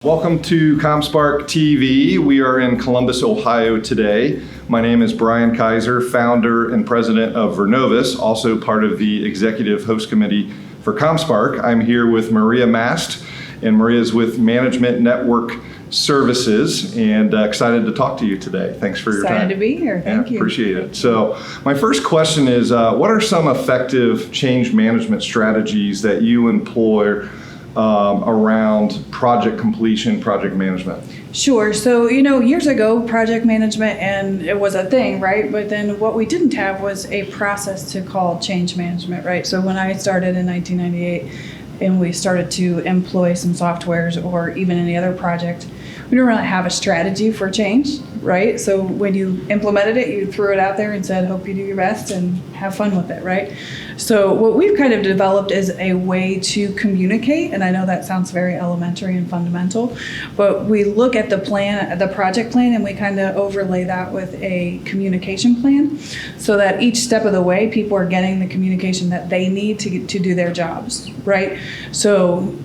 Welcome to ComSpark TV. We are in Columbus, Ohio today. My name is Bryan Kaiser, founder and president of Vernovis, also part of the executive host committee for ComSpark. I'm here with Maria Mast, and Maria is with Management Network Services, and excited to talk to you today. Thanks for your time. Excited to be here. Thank you. Appreciate it. So my first question is, what are some effective change management strategies that you employ around project completion, project management? Sure. So, years ago, project management, and it was a thing, right? But then what we didn't have was a process to call change management, right? So when I started in 1998 and we started to employ some softwares or even any other project, we didn't really have a strategy for change, right? So when you implemented it, you threw it out there and said, hope you do your best and have fun with it, right? So what we've kind of developed is a way to communicate, and I know that sounds very elementary and fundamental, but we look at the plan, the project plan, and we kind of overlay that with a communication plan so that each step of the way, people are getting the communication that they need to do their jobs, right? So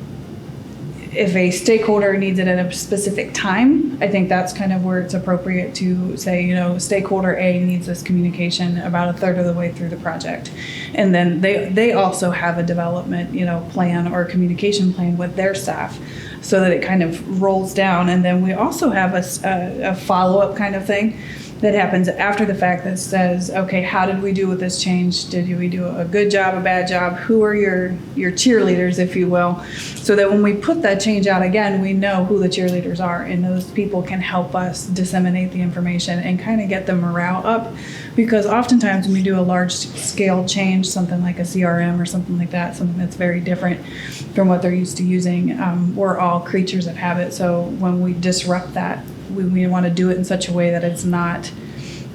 if a stakeholder needs it at a specific time, I think that's kind of where it's appropriate to say, stakeholder A needs this communication about a third of the way through the project. And then they also have a development, plan or communication plan with their staff so that it kind of rolls down. And then we also have a follow-up kind of thing that happens after the fact that says, okay, how did we do with this change? Did we do a good job, a bad job? Who are your cheerleaders, if you will? So that when we put that change out again, we know who the cheerleaders are, and those people can help us disseminate the information and kind of get the morale up. Because oftentimes when we do a large scale change, something like a CRM or something like that, something that's very different from what they're used to using, we're all creatures of habit. So when we disrupt that, we want to do it in such a way that it's not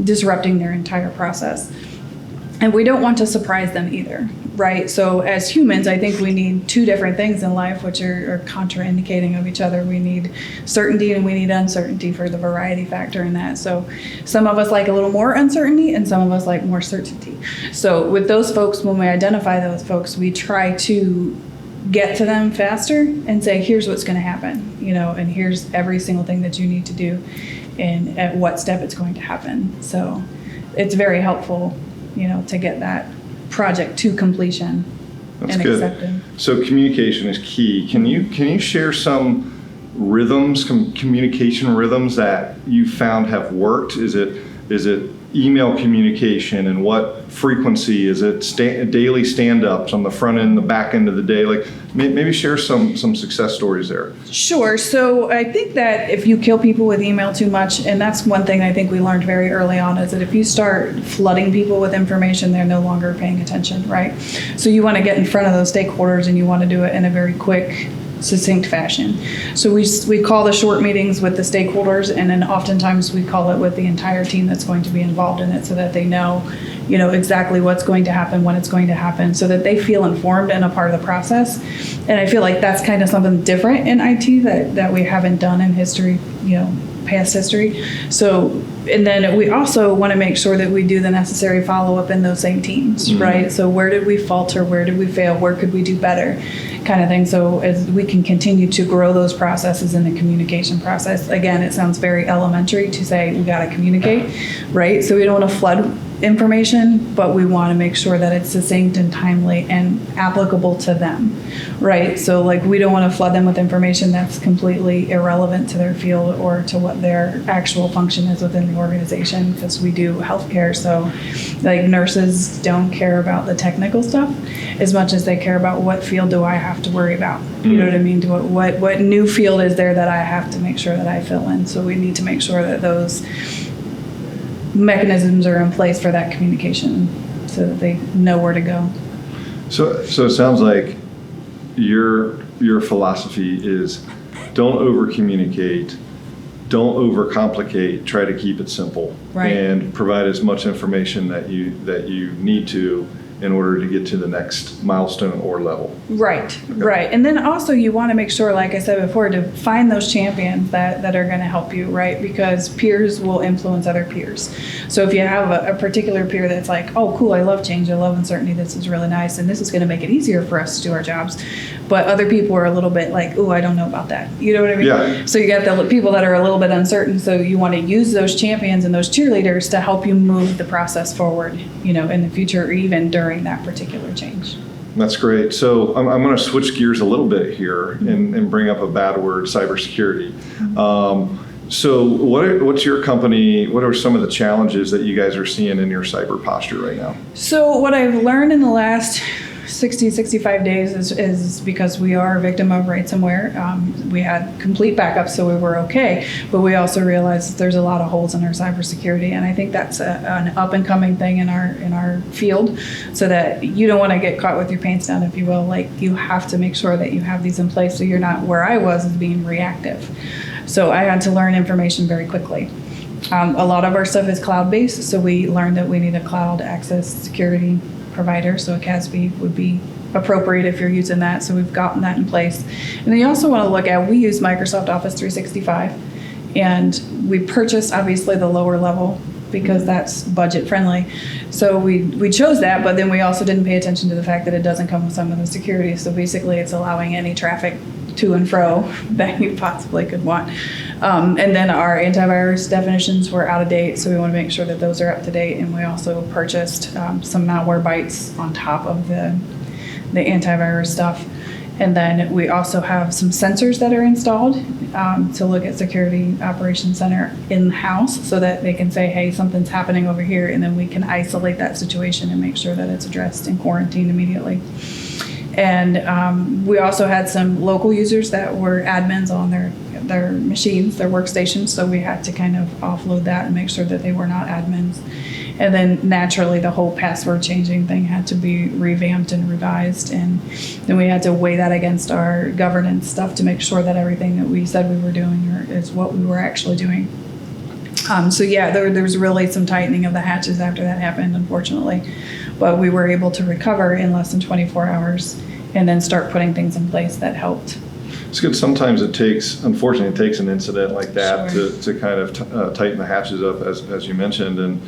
disrupting their entire process. And we don't want to surprise them either, right? So as humans, I think we need two different things in life, which are contraindicating of each other. We need certainty and we need uncertainty for the variety factor in that. So some of us like a little more uncertainty and some of us like more certainty. So with those folks, when we identify those folks, we try to get to them faster and say, here's what's going to happen, and here's every single thing that you need to do and at what step it's going to happen. So it's very helpful, to get that project to completion. That's and good. accepted. So communication is key. Can you share some rhythms, communication rhythms that you found have worked? Is it email communication, and what frequency? Is it daily stand-ups on the front end, the back end of the day? Like maybe share some success stories there. Sure. So I think that if you kill people with email too much, and that's one thing I think we learned very early on, is that if you start flooding people with information, they're no longer paying attention, right? So you want to get in front of those stakeholders and you want to do it in a very quick, succinct fashion. So we call the short meetings with the stakeholders, and then oftentimes we call it with the entire team that's going to be involved in it so that they know, exactly what's going to happen, when it's going to happen, so that they feel informed and a part of the process. And I feel like that's kind of something different in IT that we haven't done in history, past history. So, and then we also want to make sure that we do the necessary follow-up in those same teams, right? So where did we falter? Where did we fail? Where could we do better? Kind of thing. So as we can continue to grow those processes in the communication process. Again, it sounds very elementary to say we got to communicate, right? So we don't want to flood information, but we want to make sure that it's succinct and timely and applicable to them, right? So we don't want to flood them with information that's completely irrelevant to their field or to what their actual function is within the organization, because we do healthcare. So nurses don't care about the technical stuff as much as they care about what field do I have to worry about. You know what I mean? What new field is there that I have to make sure that I fill in? So we need to make sure that those mechanisms are in place for that communication so that they know where to go. So it sounds like your philosophy is don't over communicate, don't overcomplicate, try to keep it simple, right, and provide as much information that you need to in order to get to the next milestone or level. Right, right. And then also you want to make sure, like I said before, to find those champions that are going to help you, right? Because peers will influence other peers. So if you have a particular peer that's like, oh, cool, I love change, I love uncertainty, this is really nice, and this is going to make it easier for us to do our jobs. But other people are a little bit like, oh, I don't know about that. You know what I mean? Yeah. So you got the people that are a little bit uncertain. So you want to use those champions and those cheerleaders to help you move the process forward, you know, in the future or even during that particular change. That's great. So I'm going to switch gears a little bit here and bring up a bad word, cybersecurity. So what's your company, what are some of the challenges that you guys are seeing in your cyber posture right now? So what I've learned in the last 60, 65 days is because we are a victim of ransomware. We had complete backup, so we were okay, but we also realized that there's a lot of holes in our cybersecurity, and I think that's an up and coming thing in our field, so that you don't want to get caught with your pants down, if you will. Like, you have to make sure that you have these in place so you're not where I was, as being reactive. So I had to learn information very quickly. A lot of our stuff is cloud-based, so we learned that we need a cloud access security provider, so a CASB would be appropriate if you're using that, so we've gotten that in place. And then you also want to look at, we use Microsoft Office 365, and we purchased obviously the lower level because that's budget friendly. So we chose that, but then we also didn't pay attention to the fact that it doesn't come with some of the security, so basically it's allowing any traffic to and fro that you possibly could want. And then our antivirus definitions were out of date, so we want to make sure that those are up to date. And we also purchased some malware bytes on top of the antivirus stuff. And then we also have some sensors that are installed to look at Security Operations Center in-house, so that they can say, hey, something's happening over here, and then we can isolate that situation and make sure that it's addressed and quarantined immediately. And we also had some local users that were admins on their machines, their workstations, so we had to kind of offload that and make sure that they were not admins. And then naturally the whole password changing thing had to be revamped and revised, and then we had to weigh that against our governance stuff to make sure that everything that we said we were doing is what we were actually doing. So yeah, there was really some tightening of the hatches after that happened, unfortunately. But we were able to recover in less than 24 hours and then start putting things in place that helped. It's good. Sometimes unfortunately, it takes an incident like that Sure. to kind of tighten the hatches up, as you mentioned. And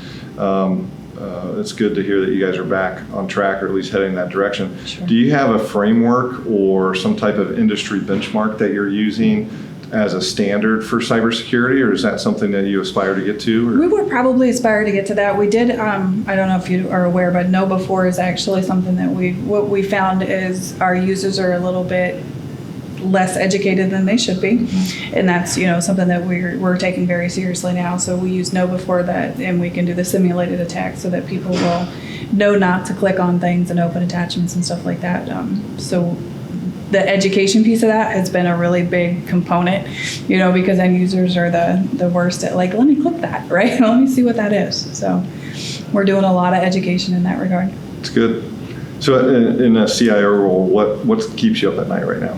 it's good to hear that you guys are back on track, or at least heading in that direction. Sure. Do you have a framework or some type of industry benchmark that you're using as a standard for cybersecurity, or is that something that you aspire to get to? Or? We would probably aspire to get to that. We did, I don't know if you are aware, but Know Before is actually something that what we found is our users are a little bit less educated than they should be. And that's, something that we're taking very seriously now. So we use Know Before that, and we can do the simulated attack so that people will know not to click on things and open attachments and stuff like that. So the education piece of that has been a really big component, because end users are the worst at, like, let me click that, right? Let me see what that is. So we're doing a lot of education in that regard. It's good. So in a CIO role, what keeps you up at night right now?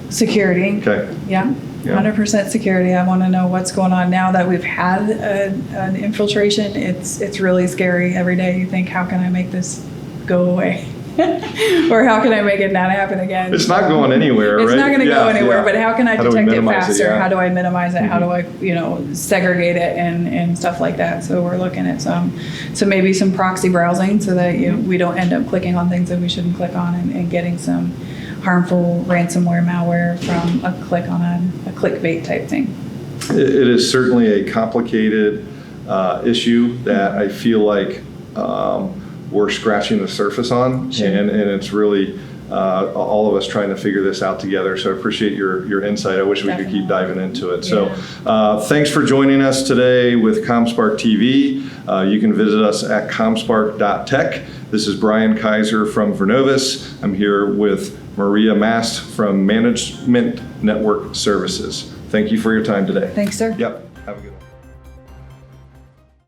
Security. Okay. Yeah. 100% security. I want to know what's going on now that we've had an infiltration. It's really scary. Every day you think, how can I make this go away? Or how can I make it not happen again? It's not going anywhere, right? It's not going to go anywhere, but how can I detect it faster? Yeah. How do I minimize it? Mm-hmm. How do I, segregate it and stuff like that? So we're looking at so maybe some proxy browsing so that we don't end up clicking on things that we shouldn't click on and getting some harmful ransomware malware from a click on a clickbait type thing. It is certainly a complicated issue that I feel like we're scratching the surface on, sure. and it's really all of us trying to figure this out together. So I appreciate your insight. I wish we could keep diving into it. Yeah. So thanks for joining us today with ComSpark TV. You can visit us at comspark.tech. This is Bryan Kaiser from Vernovis. I'm here with Maria Mast from Management Network Services. Thank you for your time today. Thanks, sir. Yep. Have a good one.